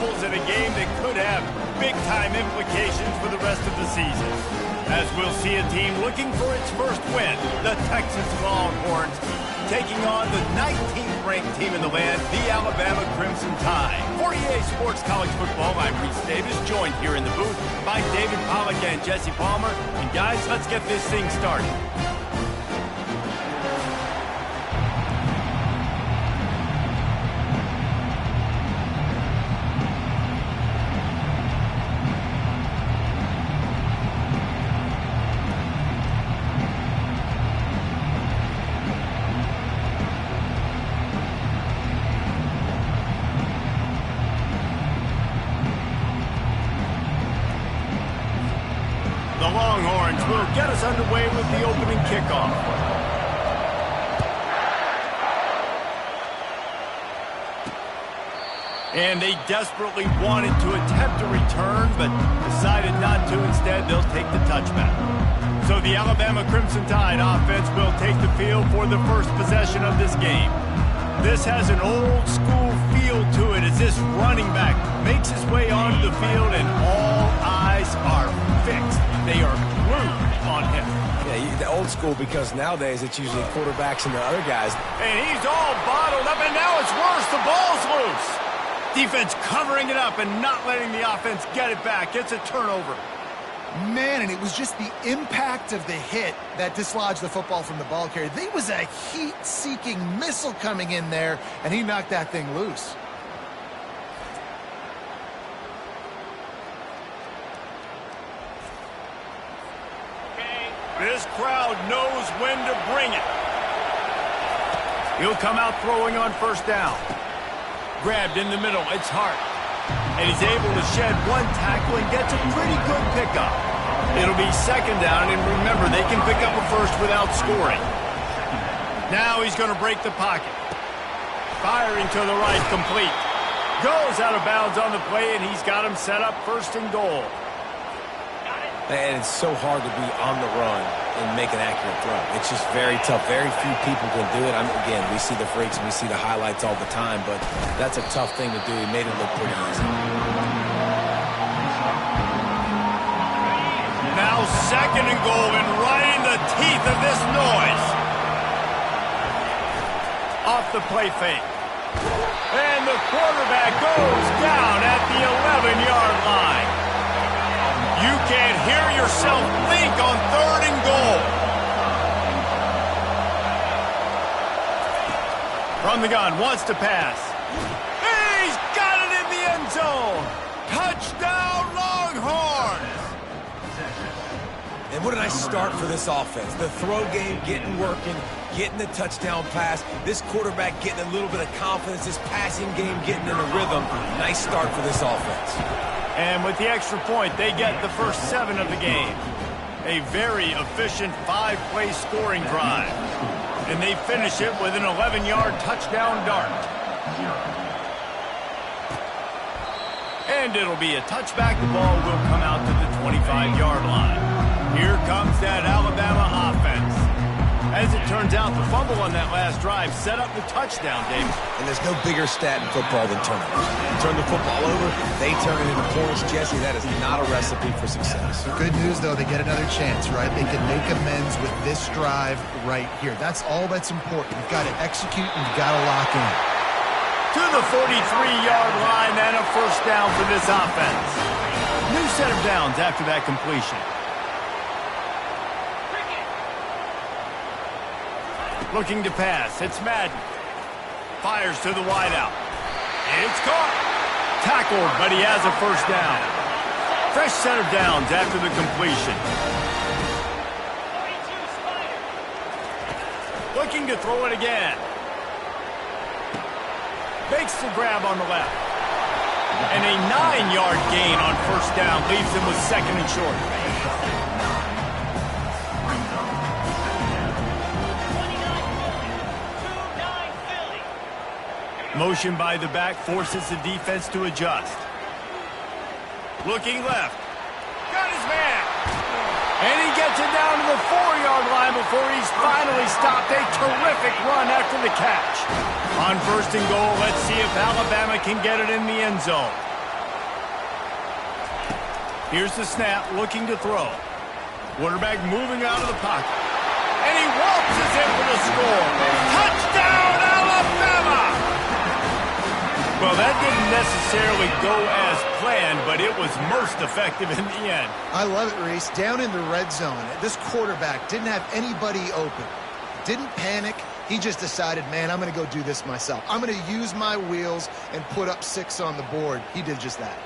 struggles in a game that could have big-time implications for the rest of the season. As we'll see a team looking for its first win, the Texas Longhorns, taking on the 19th ranked team in the land, the Alabama Crimson Tide. For EA Sports College Football, I'm Reese Davis, joined here in the booth by David Pollack and Jesse Palmer. And guys, let's get this thing started. The Longhorns will get us underway with the opening kickoff. And they desperately wanted to attempt a return, but decided not to. Instead, they'll take the touchback. So the Alabama Crimson Tide offense will take the field for the first possession of this game. This has an old-school feel to it as this running back makes his way onto the field and all eyes are fixed. They are glued on him. Yeah, the old school, because nowadays it's usually quarterbacks and the other guys. And he's all bottled up, and now it's worse. The ball's loose. Defense covering it up and not letting the offense get it back. It's a turnover. Man, and it was just the impact of the hit that dislodged the football from the ball carrier. There was a heat-seeking missile coming in there, and he knocked that thing loose. This crowd knows when to bring it. He'll come out throwing on first down. Grabbed in the middle, it's Hart. And he's able to shed one tackle and gets a pretty good pickup. It'll be second down, and remember, they can pick up a first without scoring. Now he's going to break the pocket. Firing to the right, complete. Goes out of bounds on the play, and he's got him set up first and goal. And it's so hard to be on the run and make an accurate throw. It's just very tough. Very few people can do it. Again, we see the freaks and we see the highlights all the time, but that's a tough thing to do. He made it look pretty easy. Now second and goal, and right in the teeth of this noise. Off the play fake. And the quarterback goes down at the 11-yard line. You can't hear yourself think on third and goal. From the gun, wants to pass. He's got it in the end zone. Touchdown, Longhorns. And what a nice start for this offense. The throw game getting working, getting the touchdown pass. This quarterback getting a little bit of confidence. This passing game getting in a rhythm. Nice start for this offense. And with the extra point, they get the first 7 of the game. A very efficient 5-play scoring drive. And they finish it with an 11-yard touchdown dart. And it'll be a touchback. The ball will come out to the 25-yard line. Here comes that Alabama offense. As it turns out, the fumble on that last drive set up the touchdown, David. And there's no bigger stat in football than turnovers. You turn the football over, they turn it into points. Jesse, that is not a recipe for success. Good news, though, they get another chance, right? They can make amends with this drive right here. That's all that's important. You've got to execute and you've got to lock in. To the 43-yard line and a first down for this offense. New set of downs after that completion. Looking to pass. It's Madden. Fires to the wideout. It's caught. Tackled, but he has a first down. Fresh set of downs after the completion. Looking to throw it again. Makes the grab on the left. And a 9-yard gain on first down leaves him with second and short. Motion by the back forces the defense to adjust. Looking left. Got his man. And he gets it down to the 4-yard line before he's finally stopped. A terrific run after the catch. On first and goal, let's see if Alabama can get it in the end zone. Here's the snap, looking to throw. Quarterback moving out of the pocket. And he waltzes in for the score. Touchdown, Alabama! Well, that didn't necessarily go as planned, but it was most effective in the end. I love it, Reese. Down in the red zone, this quarterback didn't have anybody open. Didn't panic. He just decided, man, I'm going to go do this myself. I'm going to use my wheels and put up 6 on the board. He did just that.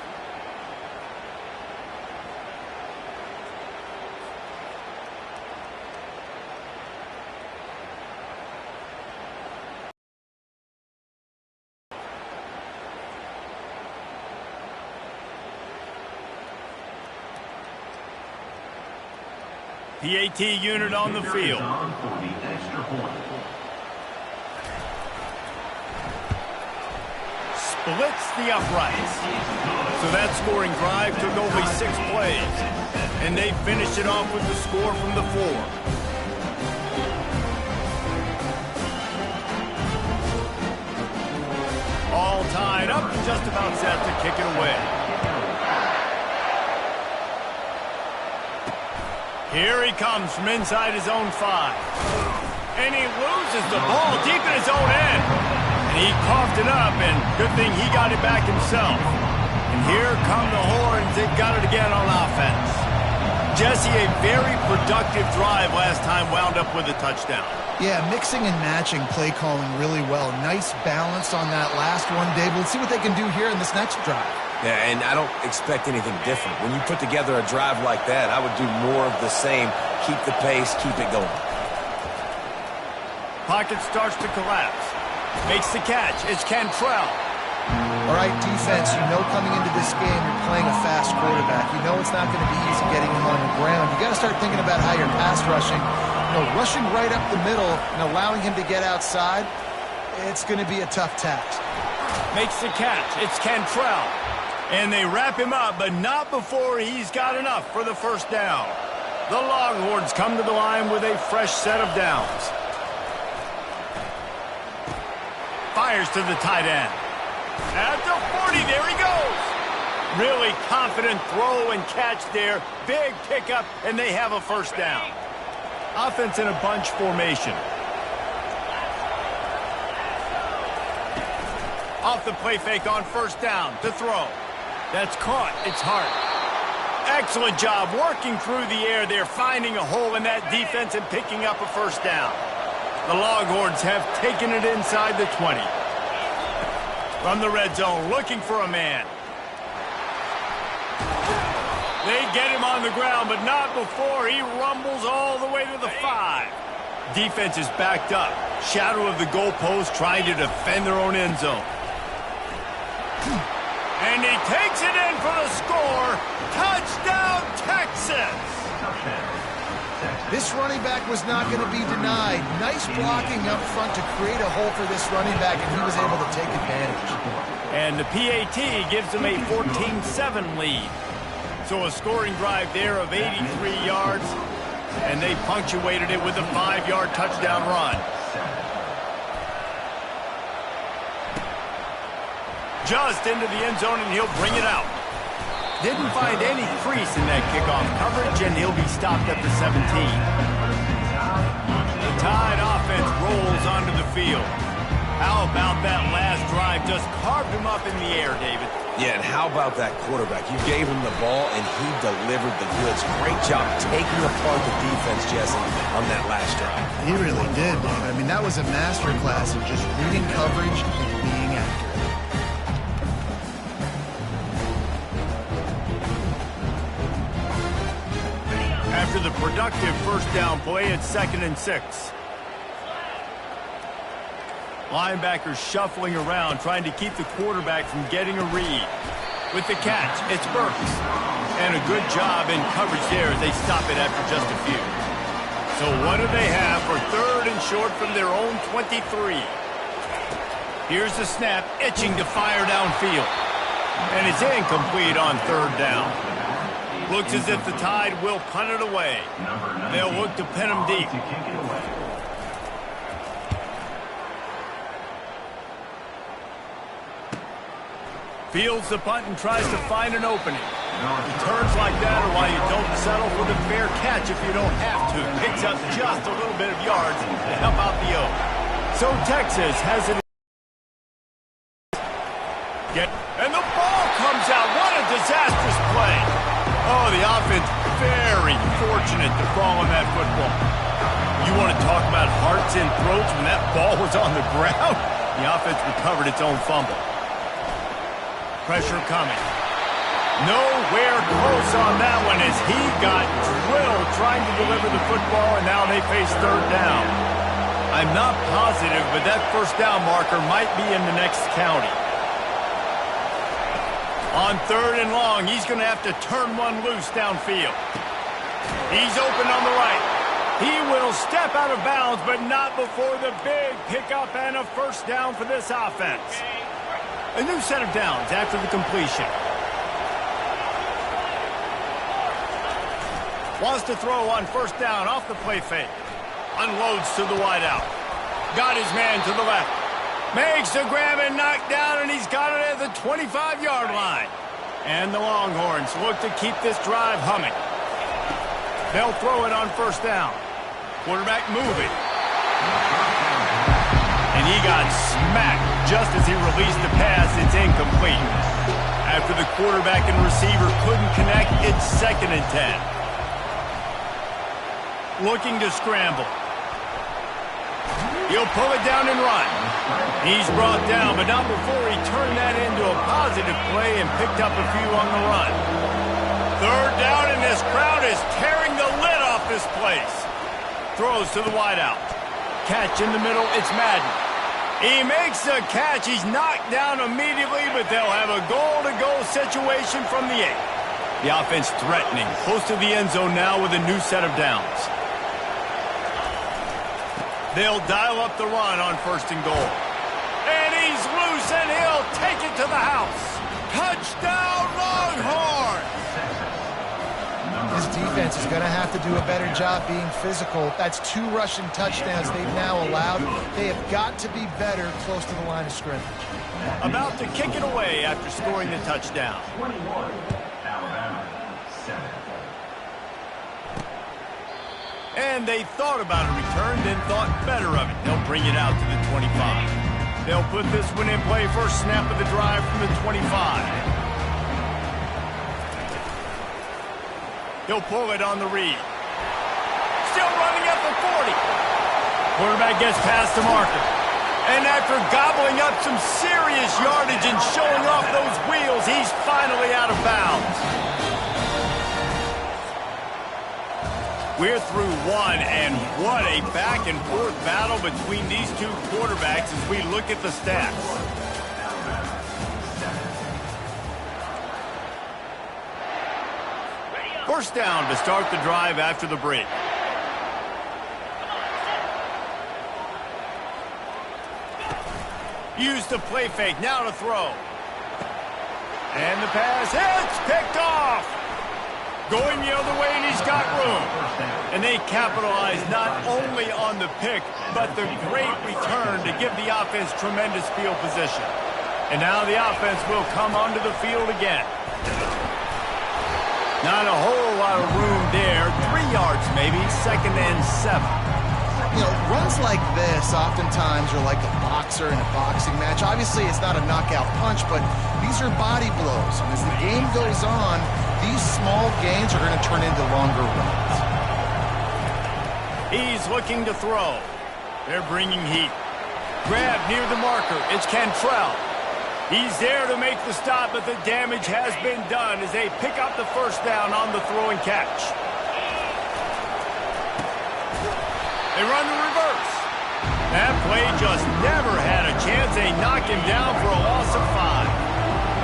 PAT unit on the field. Splits the uprights. So that scoring drive took only 6 plays. And they finished it off with the score from the 4. All tied up and just about set to kick it away. Here he comes from inside his own 5. And he loses the ball deep in his own end. And he coughed it up, and good thing he got it back himself. And here come the horns. They got it again on offense. Jesse, a very productive drive last time wound up with a touchdown. Yeah, mixing and matching play calling really well. Nice balance on that last one, Dave. Let's see what they can do here in this next drive. Yeah, and I don't expect anything different. When you put together a drive like that, I would do more of the same. Keep the pace, keep it going. Pocket starts to collapse. Makes the catch. It's Cantrell. All right, defense, you know coming into this game you're playing a fast quarterback. You know it's not going to be easy getting him on the ground. You got to start thinking about how you're pass rushing. Rushing right up the middle and allowing him to get outside, it's going to be a tough task. Makes the catch. It's Cantrell. And they wrap him up, but not before he's got enough for the first down. The Longhorns come to the line with a fresh set of downs. Fires to the tight end. At the 40, there he goes. Really confident throw and catch there. Big pickup, and they have a first down. Offense in a bunch formation. Off the play fake on first down to throw. That's caught. It's Hart. Excellent job working through the air there, finding a hole in that defense and picking up a first down. The Longhorns have taken it inside the 20. From the red zone, looking for a man. They get him on the ground, but not before he rumbles all the way to the 5. Defense is backed up. Shadow of the goalpost trying to defend their own end zone. And he takes it in for the score. Touchdown, Texas! This running back was not going to be denied. Nice blocking up front to create a hole for this running back, and he was able to take advantage. And the PAT gives them a 14-7 lead. So a scoring drive there of 83 yards, and they punctuated it with a 5-yard touchdown run. Just into the end zone, and he'll bring it out. Didn't find any crease in that kickoff coverage, and he'll be stopped at the 17. The Tide offense rolls onto the field. How about that last drive? Just carved him up in the air, David. Yeah, and how about that quarterback? You gave him the ball, and he delivered the goods. Great job taking apart the defense, Jesse, on that last drive. He really did, Dave. I mean, that was a masterclass of just reading coverage and being accurate. After the productive first down play, it's 2nd and 6. Linebackers shuffling around, trying to keep the quarterback from getting a read. With the catch, it's Burks. And a good job in coverage there as they stop it after just a few. So what do they have for 3rd and short from their own 23? Here's the snap, itching to fire downfield. And it's incomplete on 3rd down. Looks as if the Tide will punt it away. They'll look to pin him deep. Fields the punt and tries to find an opening. Returns like that are why you don't settle for the fair catch if you don't have to. Picks up just a little bit of yards to help out the O. So Texas has it. And the ball comes out. What a disastrous play. Oh, the offense very fortunate to fall on that football. You want to talk about hearts and throats when that ball was on the ground? The offense recovered its own fumble. Pressure coming. Nowhere close on that one as he got drilled trying to deliver the football, and now they face third down. I'm not positive, but that first down marker might be in the next county. On third and long, he's going to have to turn one loose downfield. He's open on the right. He will step out of bounds, but not before the big pickup and a first down for this offense. A new set of downs after the completion. Wants to throw on first down off the play fake. Unloads to the wideout. Got his man to the left. Makes the grab and knock down, and he's got it at the 25-yard line. And the Longhorns look to keep this drive humming. They'll throw it on first down. Quarterback moving. And he got smacked just as he released the pass. It's incomplete. After the quarterback and receiver couldn't connect, it's 2nd and 10. Looking to scramble. He'll pull it down and run. He's brought down, but not before he turned that into a positive play and picked up a few on the run. Third down, and this crowd is tearing the lid off this place. Throws to the wideout. Catch in the middle, it's Madden. He makes the catch. He's knocked down immediately, but they'll have a goal-to-goal situation from the 8. The offense threatening, close to the end zone now with a new set of downs. They'll dial up the run on first and goal. And he's loose, and he'll take it to the house. Touchdown, Longhorns! This defense is going to have to do a better job being physical. That's 2 rushing touchdowns they've now allowed. They have got to be better close to the line of scrimmage. About to kick it away after scoring the touchdown. 21, Alabama, 7. And they thought about a return, then thought better of it. They'll bring it out to the 25. They'll put this one in play first snap of the drive from the 25. He'll pull it on the read. Still running at the 40. Quarterback gets past the marker. And after gobbling up some serious yardage and showing off those wheels, he's finally out of bounds. We're through one, and what a back-and-forth battle between these two quarterbacks as we look at the stats. First down to start the drive after the break. Use the play fake, now to throw. And the pass hits, picked off. Going the other way, and he's got room. And they capitalize not only on the pick, but the great return to give the offense tremendous field position. And now the offense will come onto the field again. Not a whole lot of room there. 3 yards maybe, 2nd and 7. You know, runs like this oftentimes are like a boxer in a boxing match. Obviously, it's not a knockout punch, but these are body blows. And as the game goes on, these small gains are going to turn into longer runs. He's looking to throw. They're bringing heat. Grab near the marker. It's Cantrell. He's there to make the stop, but the damage has been done as they pick up the first down on the throw and catch. They run the reverse. That play just never had a chance. They knock him down for a loss of 5.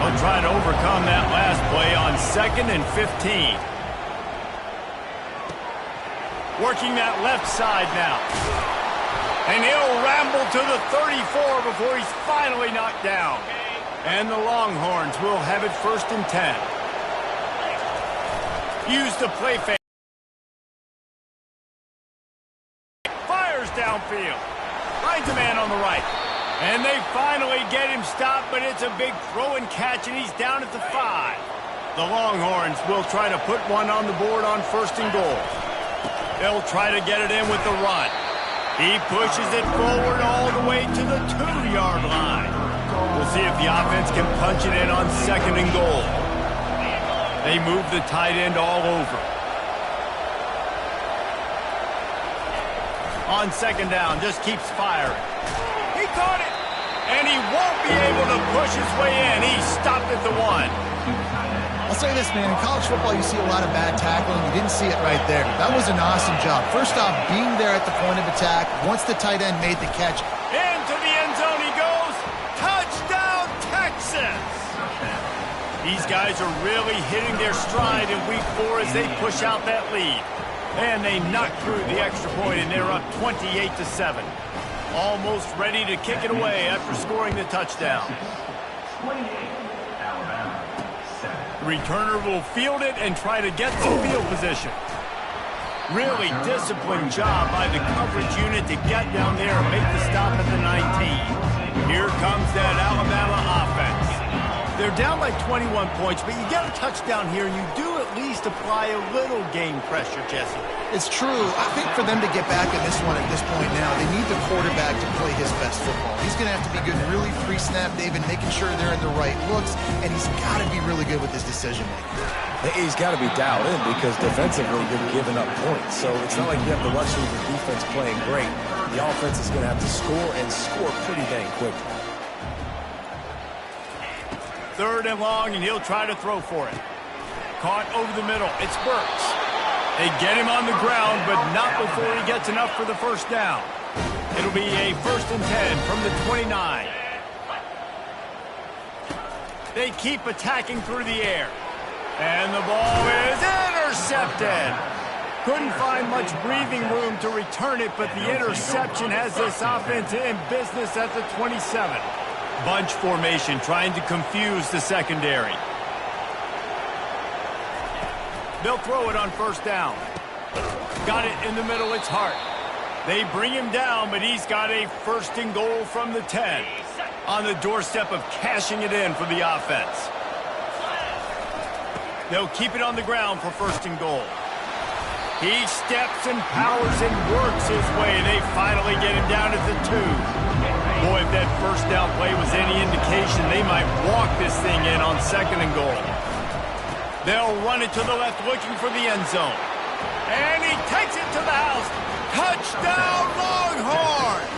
They'll try to overcome that last play on 2nd and 15. Working that left side now. And he'll ramble to the 34 before he's finally knocked down. And the Longhorns will have it 1st and 10. Use the play fake. Fires downfield. Finds a man on the right. And they finally get him stopped, but it's a big throw and catch, and he's down at the 5. The Longhorns will try to put one on the board on 1st and goal. They'll try to get it in with the run. He pushes it forward all the way to the 2-yard line. We'll see if the offense can punch it in on 2nd and goal. They move the tight end all over. On 2nd down, just keeps firing. He caught it, and he won't be able to push his way in. He stopped at the 1. I'll say this, man. In college football, you see a lot of bad tackling. You didn't see it right there. That was an awesome job. First off, being there at the point of attack. Once the tight end made the catch. Into the end zone he goes. Touchdown, Texas! These guys are really hitting their stride in Week 4 as they push out that lead. And they knock through the extra point, and they're up 28-7. Almost ready to kick it away after scoring the touchdown. 28, Alabama, 7. Returner will field it and try to get some field position. Really disciplined job by the coverage unit to get down there and make the stop at the 19. Here comes that Alabama offense. They're down by 21 points, but you get a touchdown here, and you do at least apply a little game pressure, Jesse. It's true. I think for them to get back in this one at this point now, they need the quarterback to play his best football. He's going to have to be good really pre-snap, David, making sure they're in the right looks, and he's got to be really good with his decision-making. He's got to be dialed in because defensively they're giving up points. So it's not like you have the luxury of the defense playing great. The offense is going to have to score and score pretty dang quickly. 3rd and long, and he'll try to throw for it. Caught over the middle. It's Burks. They get him on the ground, but not before he gets enough for the 1st down. It'll be a 1st and 10 from the 29. They keep attacking through the air. And the ball is intercepted. Couldn't find much breathing room to return it, but the interception has this offense in business at the 27. Bunch formation trying to confuse the secondary. They'll throw it on 1st down. Got it in the middle, it's Hart. They bring him down, but he's got a 1st and goal from the 10. On the doorstep of cashing it in for the offense. They'll keep it on the ground for 1st and goal. He steps and powers and works his way. They finally get him down at the 2. Boy, if that 1st down play was any indication, they might walk this thing in on 2nd and goal. They'll run it to the left, looking for the end zone. And he takes it to the house. Touchdown, Longhorns!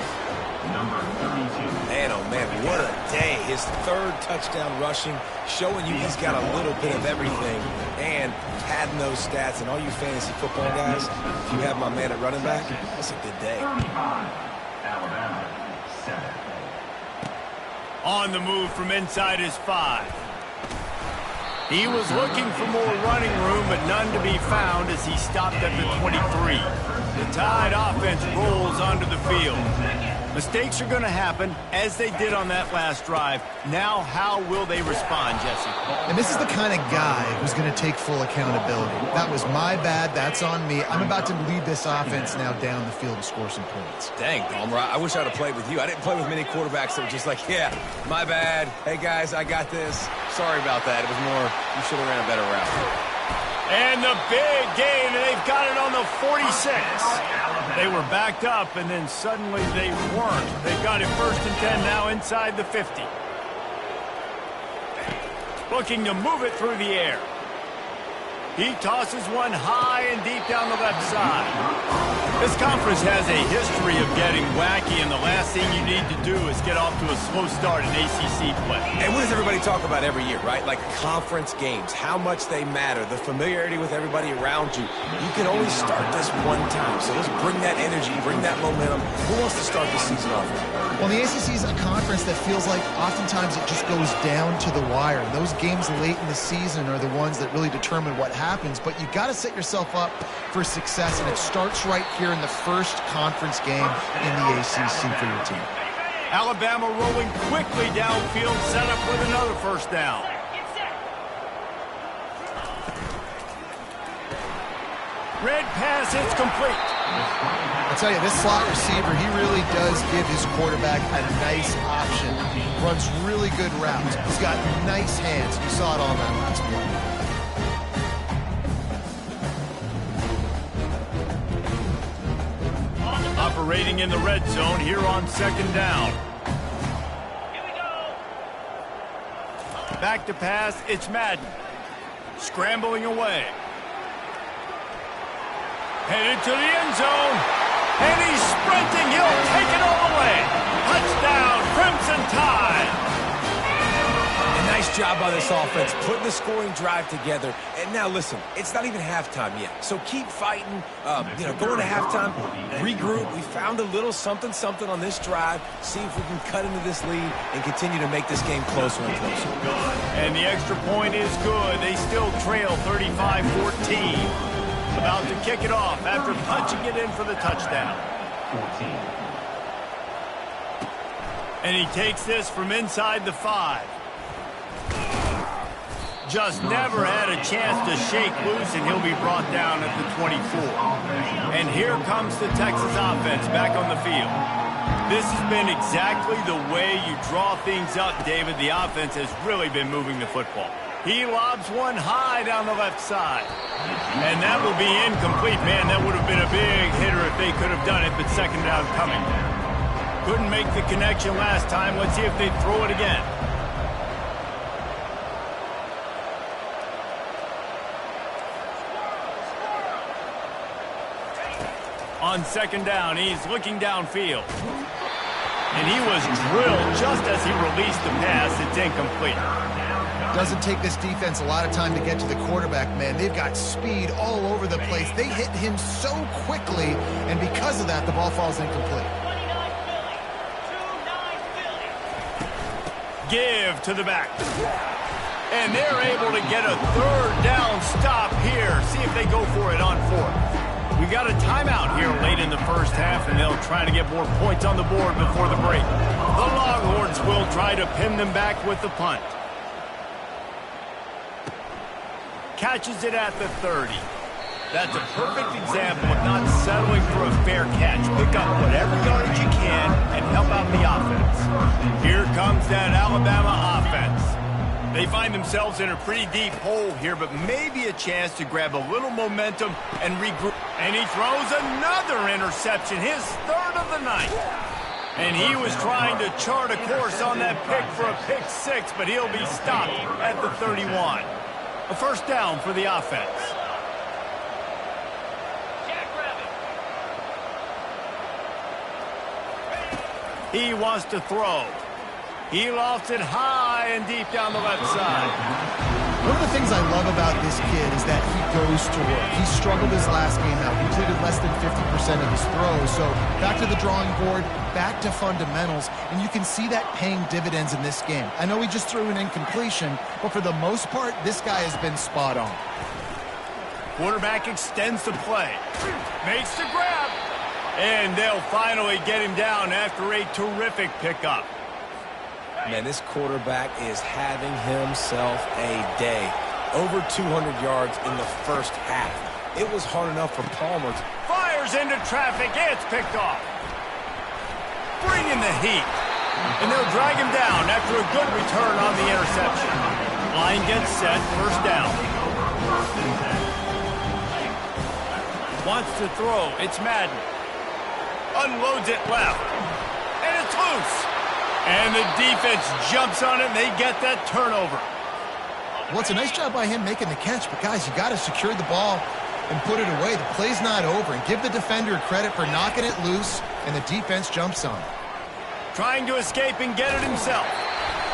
Number 32. Man, oh man, what a day. His 3rd touchdown rushing, showing you he's got a little bit of everything. And padding those stats, and all you fantasy football guys, if you have my man at running back, that's a good day. 35, Alabama, 7. On the move from inside his 5. He was looking for more running room, but none to be found as he stopped at the 23. The Tide offense rolls onto the field. Mistakes are going to happen, as they did on that last drive. Now, how will they respond, Jesse? And this is the kind of guy who's going to take full accountability. That was my bad. That's on me. I'm about to lead this offense now down the field to score some points. Dang, Palmer, I wish I'd have played with you. I didn't play with many quarterbacks that were just like, yeah, my bad. Hey, guys, I got this. Sorry about that. It was more, you should have ran a better route. And the big gain, and they've got it on the 46. They were backed up, and then suddenly they weren't. They've got it 1st and 10 now inside the 50. Looking to move it through the air. He tosses one high and deep down the left side. This conference has a history of getting wacky, and the last thing you need to do is get off to a slow start in ACC play. And what does everybody talk about every year, right? Like conference games, how much they matter, the familiarity with everybody around you. You can only start this one time, so let's bring that energy, bring that momentum. Who wants to start the season off? Well, the ACC is a conference that feels like oftentimes it just goes down to the wire. Those games late in the season are the ones that really determine what happens, but you got to set yourself up for success, and it starts right here in the first conference game in the ACC for your team. Alabama rolling quickly downfield, set up with another 1st down. Red pass, it's complete. I tell you, this slot receiver, he really does give his quarterback a nice option. Runs really good routes. He's got nice hands. You saw it all in that last play. operating in the red zone here on second down. Back to pass, it's Madden. Scrambling away. Headed to the end zone. And he's sprinting. He'll take it all the way. Touchdown, Crimson Tide. A nice job by this offense, putting the scoring drive together. And now, listen, it's not even halftime yet. So keep fighting, going to halftime, regroup. We found a little something on this drive. See if we can cut into this lead and continue to make this game closer and closer. And the extra point is good. They still trail 35-14. About to kick it off after punching it in for the touchdown. 14. And he takes this from inside the 5. Just never had a chance to shake loose, and he'll be brought down at the 24. And here comes the Texas offense back on the field. This has been exactly the way you draw things up, David. The offense has really been moving the football. He lobs one high down the left side. And that will be incomplete. Man, that would have been a big hitter if they could have done it, but second down coming. Couldn't make the connection last time. Let's see if they throw it again. On second down, he's looking downfield. And he was drilled just as he released the pass. It's incomplete. Doesn't take this defense a lot of time to get to the quarterback, man. They've got speed all over the place. They hit him so quickly, and because of that, the ball falls incomplete. Give to the back. And they're able to get a third down stop here. See if they go for it on 4th. We got a timeout here late in the first half, and they'll try to get more points on the board before the break. The Longhorns will try to pin them back with the punt. Catches it at the 30. That's a perfect example of not settling for a fair catch. Pick up whatever yardage you can and help out the offense. Here comes that Alabama offense. They find themselves in a pretty deep hole here, but maybe a chance to grab a little momentum and regroup. And he throws another interception, his 3rd of the night. And he was trying to chart a course on that pick for a pick 6, but he'll be stopped at the 31. A first down for the offense. He wants to throw. He lofts it high and deep down the left side. One of the things I love about this kid is that he goes to work. He struggled his last game out, completed less than 50% of his throws. So back to the drawing board, back to fundamentals, and you can see that paying dividends in this game. I know he just threw an incompletion, but for the most part, this guy has been spot on. Quarterback extends the play. Makes the grab. And they'll finally get him down after a terrific pickup. Man, this quarterback is having himself a day. Over 200 yards in the first half. It was hard enough for Palmer. Fires into traffic. It's picked off. Bringing the heat. And they'll drag him down after a good return on the interception. Line gets set. First down. Wants to throw. It's Madden. Unloads it left. And it's loose. And the defense jumps on it, and they get that turnover. Well, it's a nice job by him making the catch, but guys, you got to secure the ball and put it away. The play's not over, and give the defender credit for knocking it loose, and the defense jumps on it. Trying to escape and get it himself.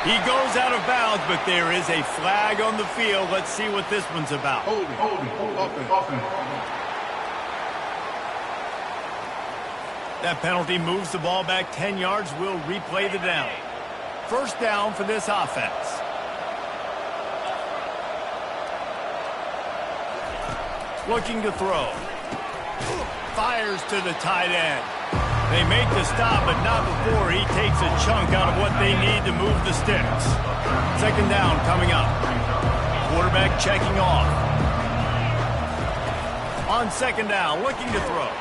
He goes out of bounds, but there is a flag on the field. Let's see what this one's about. That penalty moves the ball back 10 yards. We'll replay the down. First down for this offense. Looking to throw. Fires to the tight end. They make the stop, but not before he takes a chunk out of what they need to move the sticks. Second down coming up. Quarterback checking off. On second down, looking to throw.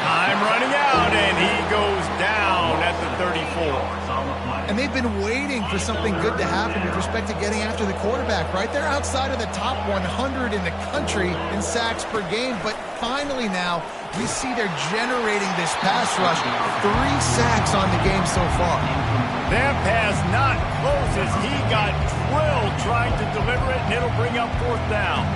Time running out, and he goes down at the 34. And they've been waiting for something good to happen with respect to getting after the quarterback, right? They're outside of the top 100 in the country in sacks per game, but finally now we see they're generating this pass rush. 3 sacks on the game so far. That pass not close as he got drilled trying to deliver it, and it'll bring up 4th down.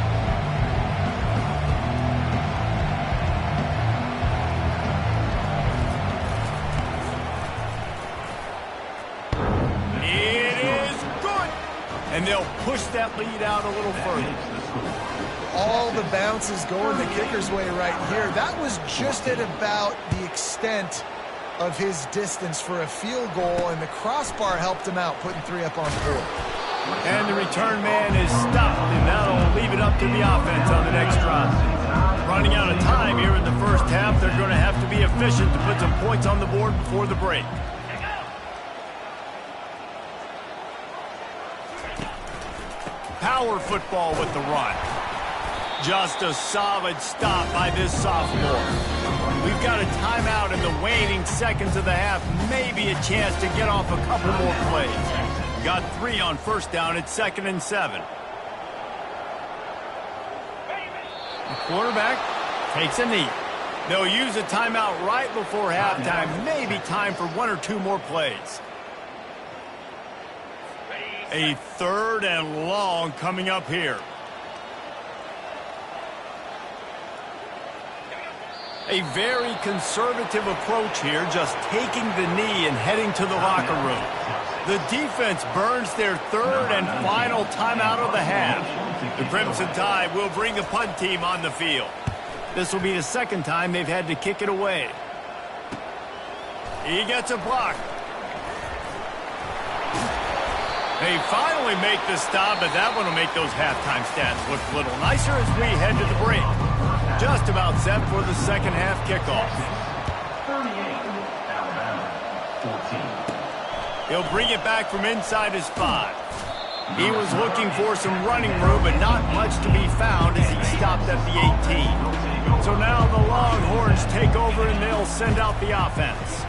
It is good. And they'll push that lead out a little further. All the bounces going the kicker's way right here. That was just at about the extent of his distance for a field goal, and the crossbar helped him out, putting 3 up on the board. And the return man is stopped, and that'll leave it up to the offense on the next drive. Running out of time here in the first half, they're going to have to be efficient to put some points on the board before the break. Power football with the run. Just a solid stop by this sophomore. We've got a timeout in the waning seconds of the half. Maybe a chance to get off a couple more plays. Got 3 on 1st down at 2nd and 7. The quarterback takes a knee. They'll use a timeout right before halftime. Maybe time for 1 or 2 more plays. A 3rd and long coming up here. A very conservative approach here, just taking the knee and heading to the locker room. The defense burns their 3rd and final timeout of the half. The Crimson Tide will bring the punt team on the field. This will be the 2nd time they've had to kick it away. He gets a block. They finally make the stop, but that one will make those halftime stats look a little nicer as we head to the break. Just about set for the 2nd half kickoff. 38, Alabama, 14. He'll bring it back from inside his 5. He was looking for some running room, but not much to be found as he stopped at the 18. So now the Longhorns take over and they'll send out the offense.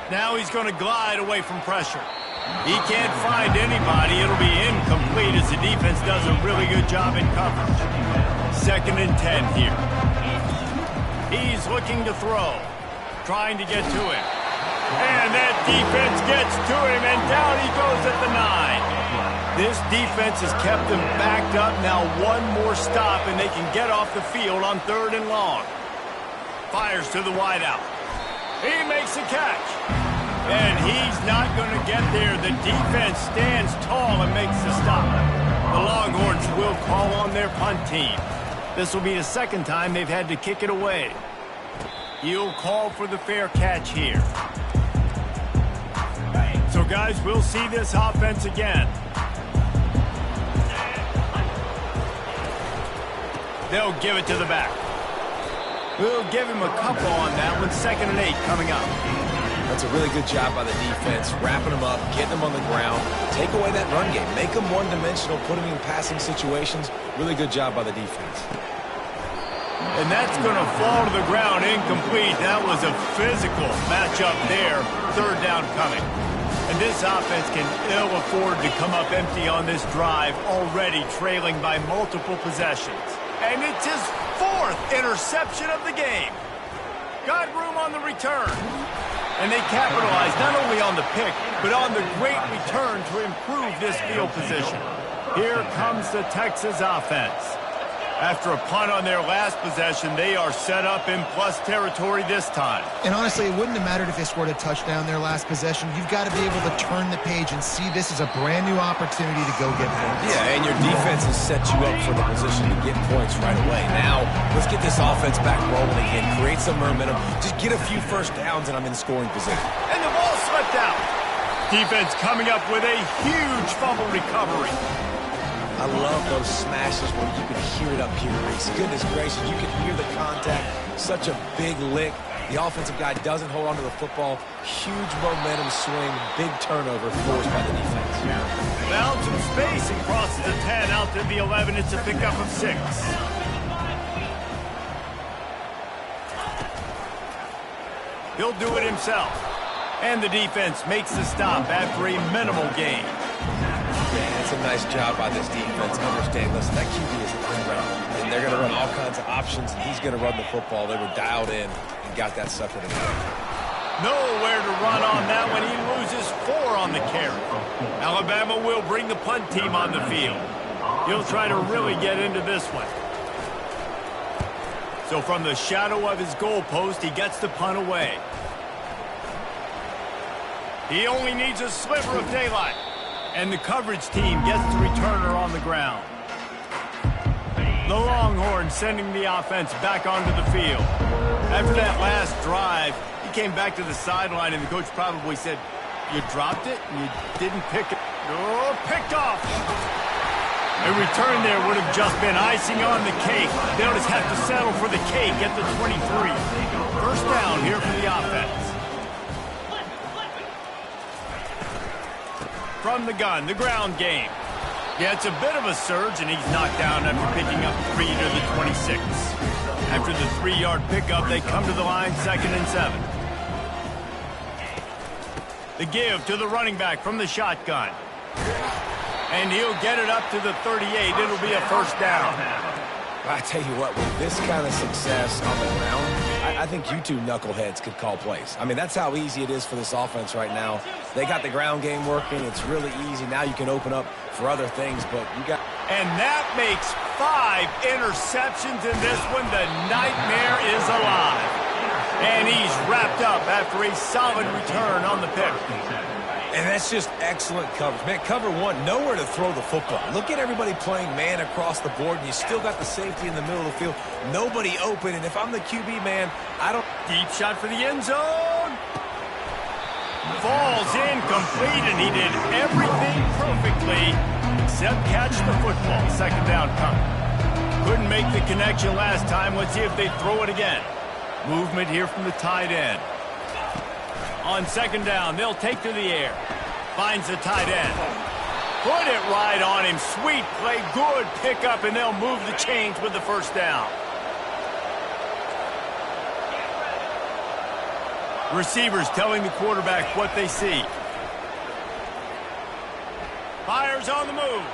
Now he's going to glide away from pressure. He can't find anybody. It'll be incomplete as the defense does a really good job in coverage. 2nd and 10 here. He's looking to throw. Trying to get to him. And that defense gets to him, and down he goes at the 9. This defense has kept them backed up. Now 1 more stop, and they can get off the field on 3rd and long. Fires to the wideout. He makes a catch. And he's not going to get there. The defense stands tall and makes the stop. The Longhorns will call on their punt team. This will be the 2nd time they've had to kick it away. He'll call for the fair catch here. So, guys, we'll see this offense again. They'll give it to the back. We'll give him a couple on that one. 2nd and 8 coming up. That's a really good job by the defense, wrapping them up, getting them on the ground, take away that run game, make them one-dimensional, put them in passing situations. Really good job by the defense. And that's going to fall to the ground incomplete. That was a physical matchup there. 3rd down coming. And this offense can ill afford to come up empty on this drive, already trailing by multiple possessions. And it's his 4th interception of the game. Got room on the return. And they capitalize not only on the pick, but on the great return to improve this field position. Here comes the Texas offense. After a punt on their last possession, they are set up in plus territory this time. And honestly, it wouldn't have mattered if they scored a touchdown their last possession. You've got to be able to turn the page and see this as a brand new opportunity to go get points. Yeah, and your defense has set you up for the position to get points right away. Now, let's get this offense back rolling again, create some momentum, just get a few 1st downs, and I'm in scoring position. And the ball slipped out. Defense coming up with a huge fumble recovery. I love those smashes where you can hear it up here, Reese. Goodness gracious, you can hear the contact. Such a big lick. The offensive guy doesn't hold on to the football. Huge momentum swing, big turnover forced by the defense. Found some space and crosses the 10 out to the 11. It's a pickup of 6. He'll do it himself. And the defense makes the stop after a minimal gain. Yeah, that's a nice job by this defense. Understand, listen, that QB is unraveled, and they're going to run all kinds of options, and he's going to run the football. They were dialed in and got that sucker to go. Nowhere to run on that one. He loses 4 on the carry. Alabama will bring the punt team on the field. He'll try to really get into this one. So from the shadow of his goalpost, he gets the punt away. He only needs a sliver of daylight. And the coverage team gets the returner on the ground. The Longhorns sending the offense back onto the field. After that last drive, he came back to the sideline, and the coach probably said, "You dropped it, and you didn't pick it." Oh, picked off. A return there would have just been icing on the cake. They'll just have to settle for the cake at the 23. First down here for the offense. From the gun, the ground game. Yeah, it's a bit of a surge, and he's knocked down after picking up 3 to the 26. After the 3-yard pickup, they come to the line, 2nd and 7. The give to the running back from the shotgun. And he'll get it up to the 38. It'll be a first down. I tell you what, with this kind of success on the ground, I think you two knuckleheads could call plays. I mean, that's how easy it is for this offense right now. They got the ground game working. It's really easy. Now you can open up for other things, but you got... And that makes 5 interceptions in this one. The nightmare is alive. And he's wrapped up after a solid return on the pick. And that's just excellent coverage. Man, cover 1, nowhere to throw the football. Look at everybody playing man across the board, and you still got the safety in the middle of the field. Nobody open, and if I'm the QB, man, I don't... Deep shot for the end zone. Falls incomplete, and he did everything perfectly except catch the football. Second down coming. Couldn't make the connection last time. Let's see if they throw it again. Movement here from the tight end. On second down, they'll take to the air. Finds the tight end. Put it right on him. Sweet play, good pickup, and they'll move the chains with the first down. Receivers telling the quarterback what they see. Fires on the move.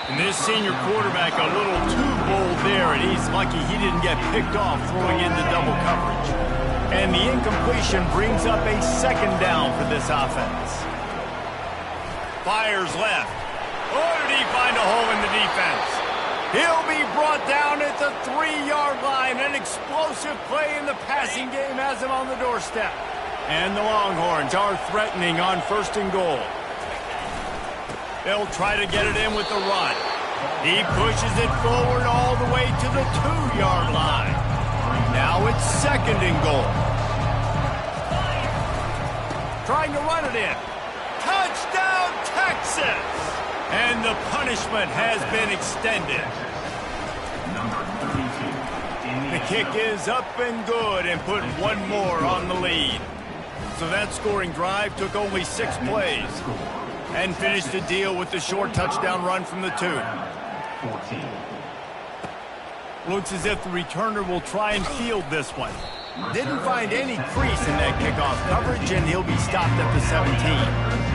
And this senior quarterback a little too bold there, and he's lucky he didn't get picked off throwing into double coverage. And the incompletion brings up a second down for this offense. Fires left. Oh, did he find a hole in the defense? He'll be brought down at the 3-yard line. An explosive play in the passing game has him on the doorstep. And the Longhorns are threatening on 1st and goal. They'll try to get it in with the run. He pushes it forward all the way to the 2-yard line. Now it's 2nd and goal. Trying to run it in. Touchdown, Texas! And the punishment has been extended. The kick is up and good and put 1 more on the lead. So that scoring drive took only 6 plays and finished the deal with the short touchdown run from the 2. 14. Looks as if the returner will try and field this one. Didn't find any crease in that kickoff coverage, and he'll be stopped at the 17.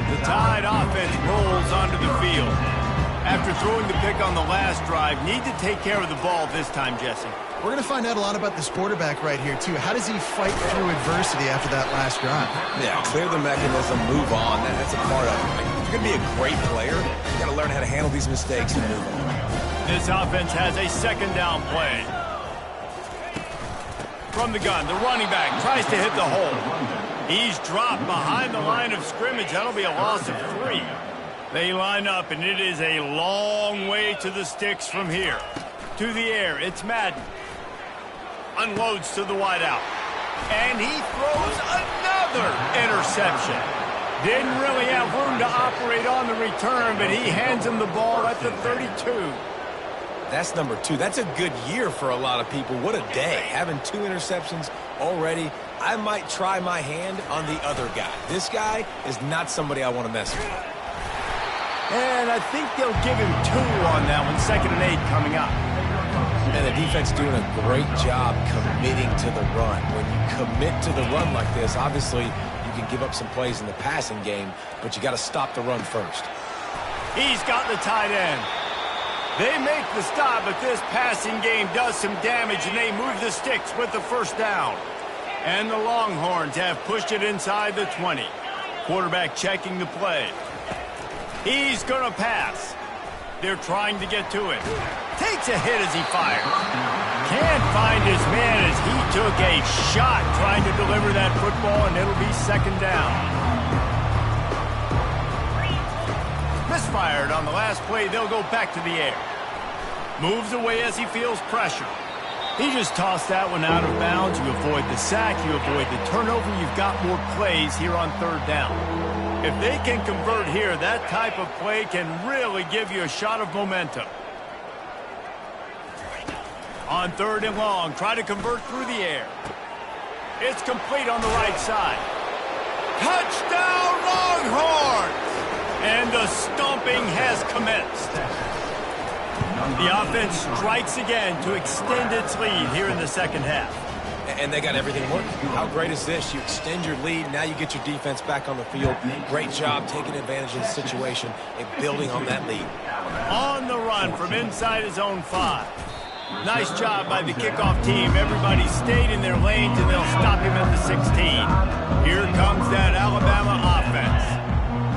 The Tide offense rolls onto the field. After throwing the pick on the last drive, need to take care of the ball this time, Jesse. We're going to find out a lot about this quarterback right here, too. How does he fight through adversity after that last drive? Yeah, clear the mechanism, move on. That's a part of it. Like, if you're going to be a great player, you got to learn how to handle these mistakes and move on. This offense has a second down play. From the gun, the running back tries to hit the hole. He's dropped behind the line of scrimmage. That'll be a loss of 3. They line up, and it is a long way to the sticks from here. To the air, it's Madden. Unloads to the wideout. And he throws another interception. Didn't really have room to operate on the return, but he hands him the ball at the 32. That's number 2. That's a good year for a lot of people. What a day. Having 2 interceptions already. I might try my hand on the other guy. This guy is not somebody I want to mess with. And I think they'll give him 2 on that one. 2nd and 8 coming up. And the defense doing a great job committing to the run. When you commit to the run like this, obviously you can give up some plays in the passing game, but you got to stop the run first. He's got the tight end. They make the stop, but this passing game does some damage, and they move the sticks with the first down. And the Longhorns have pushed it inside the 20. Quarterback checking the play. He's going to pass. They're trying to get to it. Takes a hit as he fires. Can't find his man as he took a shot trying to deliver that football, and it'll be second down. Misfired on the last play. They'll go back to the air. Moves away as he feels pressure. He just tossed that one out of bounds. You avoid the sack. You avoid the turnover. You've got more plays here on third down. If they can convert here, that type of play can really give you a shot of momentum. On third and long, try to convert through the air. It's complete on the right side. Touchdown, Longhorns! And the stomping has commenced. The offense strikes again to extend its lead here in the second half. And they got everything working. How great is this? You extend your lead, now you get your defense back on the field. Great job taking advantage of the situation and building on that lead. On the run from inside his own 5. Nice job by the kickoff team. Everybody stayed in their lanes, and they'll stop him at the 16. Here comes that Alabama offense.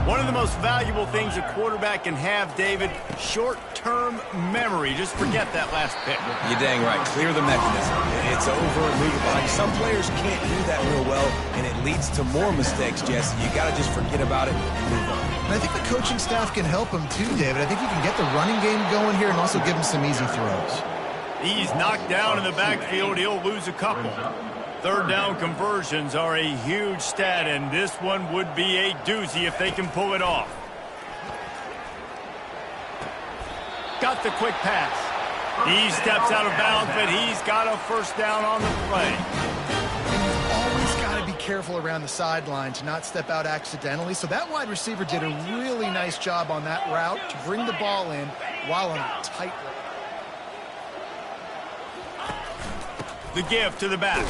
One of the most valuable things a quarterback can have, David, short-term memory. Just forget that last pick. You're dang right. Clear the mechanism. It's over and move it behind. Some players can't do that real well, and it leads to more mistakes, Jesse. You got to just forget about it and move on. And I think the coaching staff can help him too, David. I think you can get the running game going here and also give him some easy throws. He's knocked down in the backfield. He'll lose a couple. Third down conversions are a huge stat, and this one would be a doozy if they can pull it off. Got the quick pass. He steps out of bounds, but he's got a first down on the play. And you've always got to be careful around the sideline to not step out accidentally. So that wide receiver did a really nice job on that route to bring the ball in while on a tight route. The give to the back.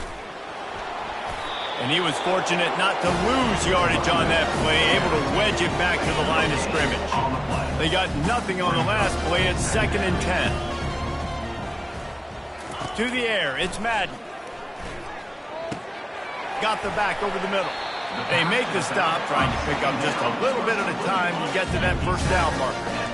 And he was fortunate not to lose yardage on that play, able to wedge it back to the line of scrimmage. They got nothing on the last play. It's 2nd and 10. To the air, it's Madden. Got the back over the middle. They make the stop, trying to pick up just a little bit at a time to get to that first down marker.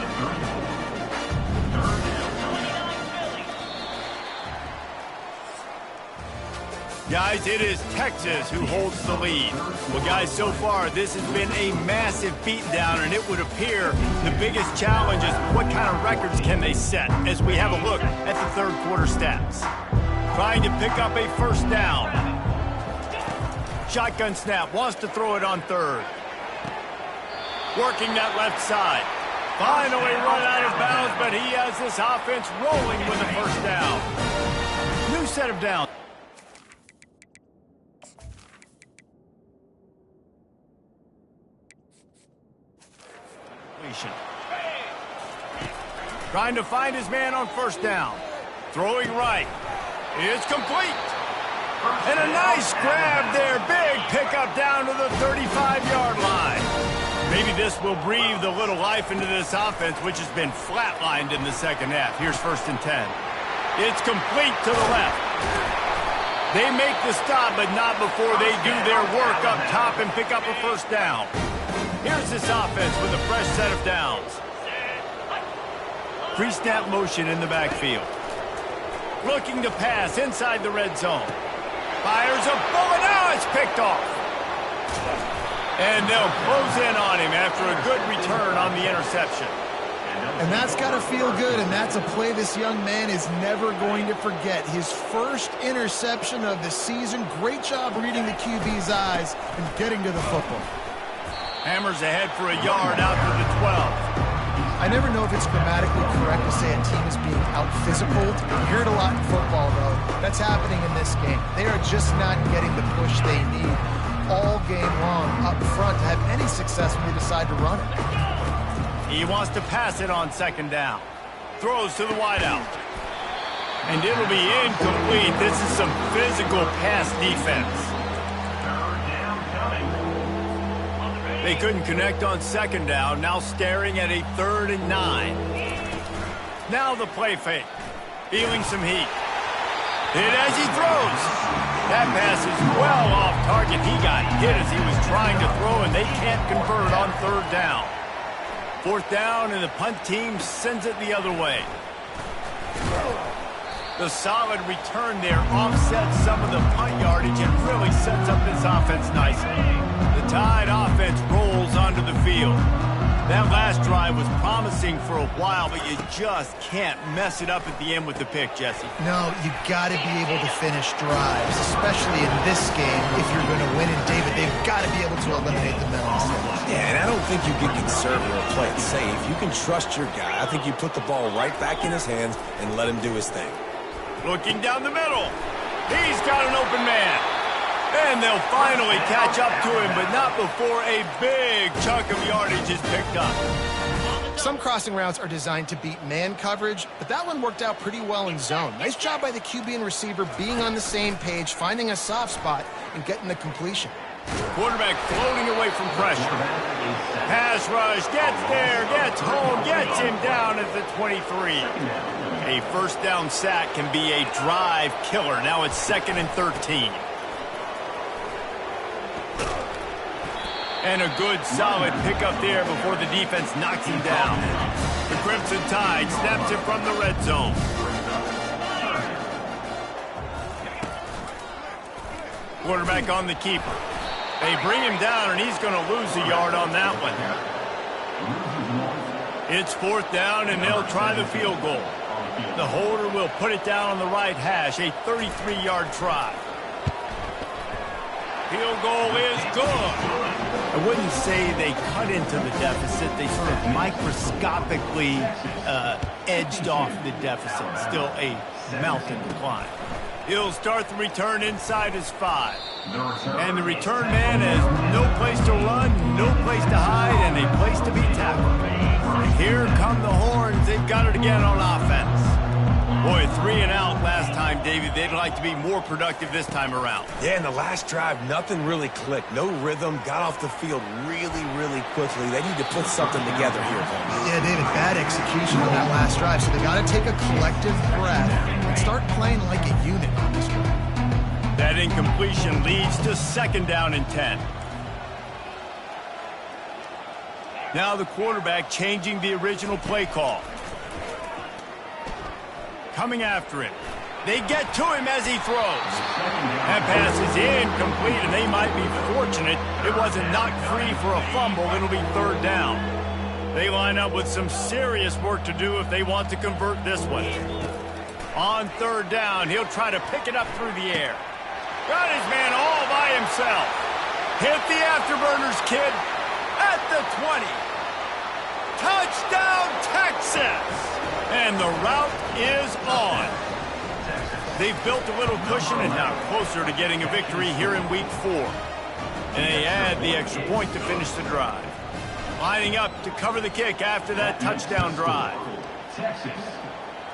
Guys, it is Texas who holds the lead. Well, guys, so far, this has been a massive beatdown, and it would appear the biggest challenge is what kind of records can they set as we have a look at the third quarter stats. Trying to pick up a first down. Shotgun snap, wants to throw it on third. Working that left side. Finally run out of bounds, but he has this offense rolling with a first down. New set of downs. Trying to find his man on first down. Throwing right. It's complete. And a nice grab there. Big pickup down to the 35-yard line. Maybe this will breathe a little life into this offense, which has been flatlined in the second half. Here's 1st and 10. It's complete to the left. They make the stop, but not before they do their work up top and pick up a first down. Here's this offense with a fresh set of downs. Pre-snap motion in the backfield. Looking to pass inside the red zone. Fires a bullet. Now it's picked off. And they'll close in on him after a good return on the interception. And that's got to feel good, and that's a play this young man is never going to forget. His first interception of the season. Great job reading the QB's eyes and getting to the football. Hammers ahead for a yard out to the 12. I never know if it's grammatically correct to say a team is being out-physicaled. You hear it a lot in football, though. That's happening in this game. They are just not getting the push they need all game long up front to have any success when they decide to run it. He wants to pass it on 2nd down. Throws to the wideout. And it'll be incomplete. This is some physical pass defense. They couldn't connect on second down, now staring at a 3rd and 9. Now the play fake, feeling some heat. Hit as he throws. That pass is well off target. He got hit as he was trying to throw, and they can't convert on 3rd down. 4th down, and the punt team sends it the other way. The solid return there offsets some of the punt yardage and really sets up this offense nicely. The Tide offense rolls onto the field. That last drive was promising for a while, but you just can't mess it up at the end with the pick, Jesse. No, you got to be able to finish drives, especially in this game. If you're going to win in David, they've got to be able to eliminate the middle mistakes. Yeah, and I don't think you get conservative or play it safe. You can trust your guy. I think you put the ball right back in his hands and let him do his thing. Looking down the middle. He's got an open man. And they'll finally catch up to him, but not before a big chunk of yardage is picked up. Some crossing routes are designed to beat man coverage, but that one worked out pretty well in zone. Nice job by the QB and receiver being on the same page, finding a soft spot, and getting the completion. Quarterback floating away from pressure. Pass rush, gets there, gets home, gets him down at the 23. A 1st down sack can be a drive killer. Now it's 2nd and 13. And a good, solid pickup there before the defense knocks him down. The Crimson Tide snaps it from the red zone. Quarterback on the keeper. They bring him down, and he's going to lose a yard on that one. It's 4th down, and they'll try the field goal. The holder will put it down on the right hash, a 33-yard try. Field goal is good. I wouldn't say they cut into the deficit. They sort of microscopically edged off the deficit. Still a mountain to climb. He'll start the return inside his 5. And the return man has no place to run, no place to hide, and a place to be tackled. Here come the horns. They've got it again on offense. Boy, 3 and out last time, David. They'd like to be more productive this time around. Yeah, in the last drive, nothing really clicked. No rhythm. Got off the field really, really quickly. They need to put something together here. Yeah, David, bad execution on that last drive. So they got to take a collective breath and start playing like a unit on this one. That incompletion leads to 2nd down and 10. Now the quarterback changing the original play call. Coming after him. They get to him as he throws. That pass is incomplete, and they might be fortunate it wasn't knocked free for a fumble. It'll be 3rd down. They line up with some serious work to do if they want to convert this one. On 3rd down, he'll try to pick it up through the air. Got his man all by himself. Hit the afterburners, kid. At the 20. Touchdown, Texas! And the route is on. They've built a little cushion and now closer to getting a victory here in Week 4. And they add the extra point to finish the drive. Lining up to cover the kick after that touchdown drive. Texas,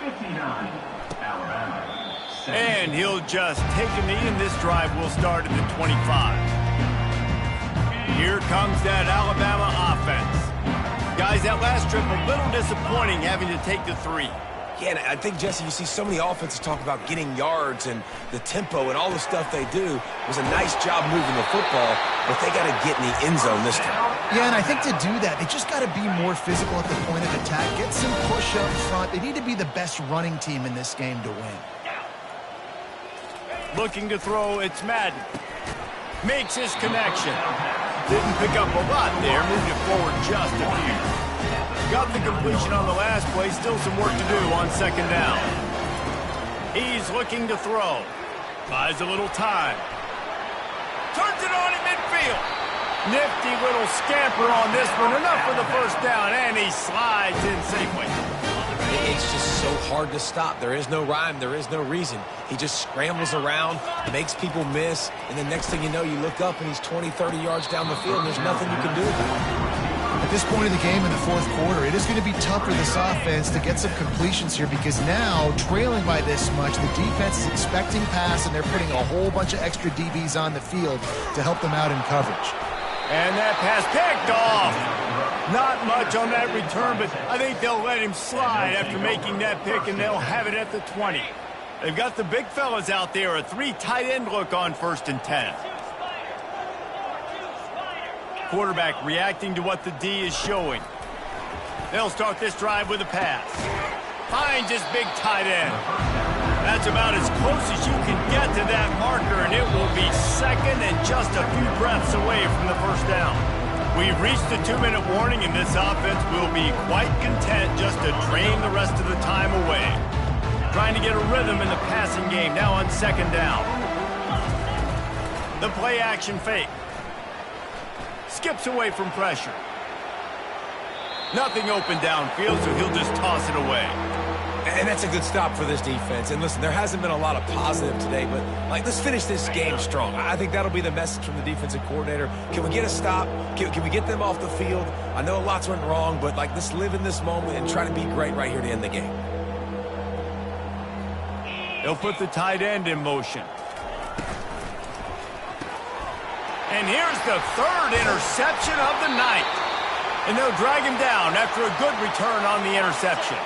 59, Alabama. And he'll just take a knee, and this drive will start at the 25. Here comes that Alabama offense. Guys, that last trip a little disappointing having to take the 3. Yeah, and I think, Jesse, you see so many offenses talk about getting yards and the tempo and all the stuff they do. It was a nice job moving the football, but they got to get in the end zone this time. Yeah, and I think to do that, they just got to be more physical at the point of attack, get some push up front. They need to be the best running team in this game to win. Looking to throw, it's Madden. Makes his connection. Didn't pick up a lot there, moved it forward just a few. Got the completion on the last play, still some work to do on 2nd down. He's looking to throw. Buys a little time. Turns it on in midfield. Nifty little scamper on this one, enough for the 1st down, and he slides in safely. It's just so hard to stop. There is no rhyme. There is no reason. He just scrambles around, makes people miss, and the next thing you know, you look up and he's 20, 30 yards down the field, and there's nothing you can do about it. At this point of the game in the 4th quarter, it is going to be tough for this offense to get some completions here because now, trailing by this much, the defense is expecting pass, and they're putting a whole bunch of extra DBs on the field to help them out in coverage. And that pass picked off. Not much on that return, but I think they'll let him slide after making that pick, and they'll have it at the 20. They've got the big fellas out there, a 3 tight end look on 1st and 10. Quarterback reacting to what the D is showing. They'll start this drive with a pass. Finds his big tight end. That's about as close as you can get to that marker, and it will be second and just a few breaths away from the first down. We've reached the 2-minute warning, and this offense will be quite content just to drain the rest of the time away. Trying to get a rhythm in the passing game now on 2nd down. The play action fake. Skips away from pressure. Nothing open downfield, so he'll just toss it away. And that's a good stop for this defense. And listen, there hasn't been a lot of positive today, but let's finish this game strong. I think that'll be the message from the defensive coordinator. Can we get a stop? Can we get them off the field? I know lots went wrong, but let's live in this moment and try to be great right here to end the game. They'll put the tight end in motion. And here's the 3rd interception of the night. And they'll drag him down after a good return on the interception.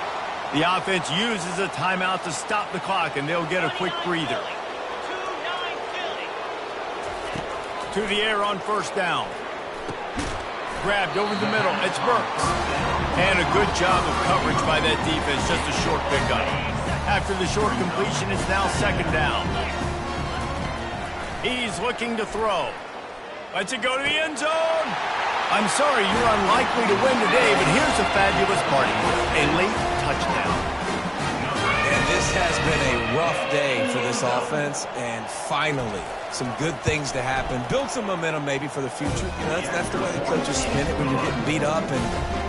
The offense uses a timeout to stop the clock, and they'll get a quick breather. To the air on 1st down. Grabbed over the middle. It's Burks. And a good job of coverage by that defense. Just a short pickup. After the short completion, it's now 2nd down. He's looking to throw. Lets it go to the end zone. I'm sorry, you're unlikely to win today, but here's a fabulous party. A late touchdown. And this has been a rough day for this offense, and finally, some good things to happen. Build some momentum maybe for the future. You know, that's the way the coaches spin it when you're getting beat up and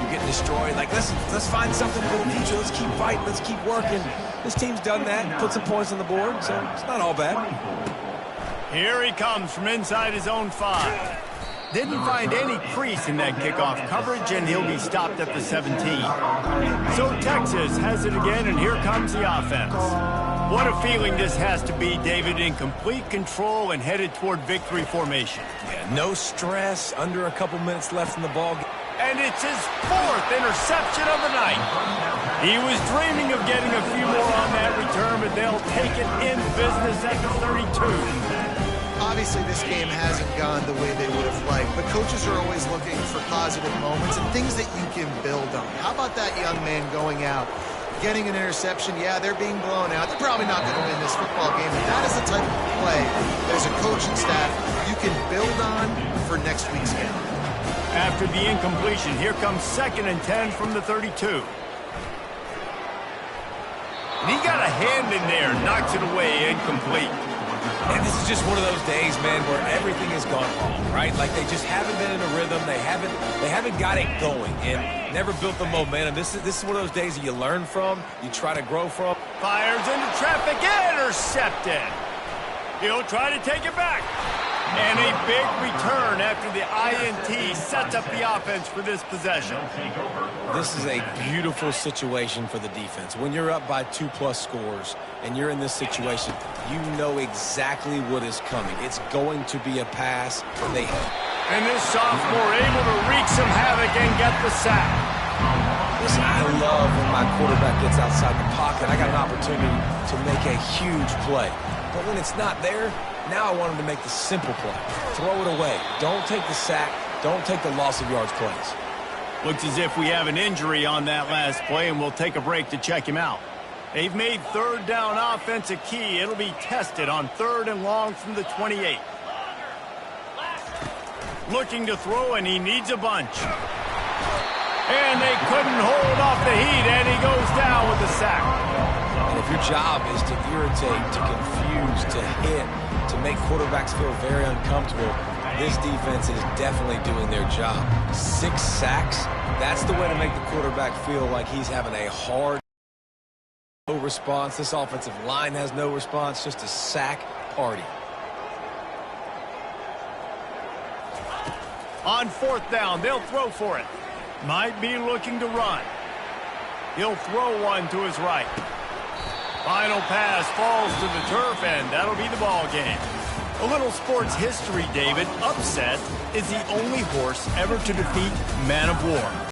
you're getting destroyed. Let's find something for the future. Let's keep fighting. Let's keep working. This team's done that, put some points on the board, so it's not all bad. Here he comes from inside his own 5. Didn't find any crease in that kickoff coverage, and he'll be stopped at the 17. So Texas has it again, and here comes the offense. What a feeling this has to be, David, in complete control and headed toward victory formation. Yeah, no stress, under a couple minutes left in the ball game. And it's his 4th interception of the night. He was dreaming of getting a few more on that return, but they'll take it in business at the 32. Obviously, this game hasn't gone the way they would have liked, but coaches are always looking for positive moments and things that you can build on. How about that young man going out, getting an interception? Yeah, they're being blown out. They're probably not going to win this football game, but that is the type of play as a coaching staff you can build on for next week's game. After the incompletion, here comes 2nd and 10 from the 32. And he got a hand in there, knocks it away, incomplete. And this is just one of those days, man, where everything has gone wrong, right? Like they just haven't been in a rhythm. They haven't got it going and never built the momentum. This is one of those days that you learn from, you try to grow from. Fires into traffic, intercepted. He'll try to take it back. And a big return after the INT sets up the offense for this possession. This is a beautiful situation for the defense. When you're up by 2+ scores and you're in this situation, you know exactly what is coming. It's going to be a pass. And this sophomore able to wreak some havoc and get the sack. Listen, I love when my quarterback gets outside the pocket. I got an opportunity to make a huge play. But when it's not there, now I want him to make the simple play. Throw it away. Don't take the sack. Don't take the loss of yards plays. Looks as if we have an injury on that last play, and we'll take a break to check him out. They've made 3rd down offense a key. It'll be tested on 3rd and long from the 28. Looking to throw, and he needs a bunch. And they couldn't hold off the heat, and he goes down with the sack. And if your job is to irritate, to confuse, to hit, to make quarterbacks feel very uncomfortable, this defense is definitely doing their job. 6 sacks, that's the way to make the quarterback feel like he's having a hard no response. This offensive line has no response, just a sack party. On 4th down, they'll throw for it. Might be looking to run. He'll throw one to his right. Final pass falls to the turf, and that'll be the ball game. A little sports history, David. Upset is the only horse ever to defeat Man of War.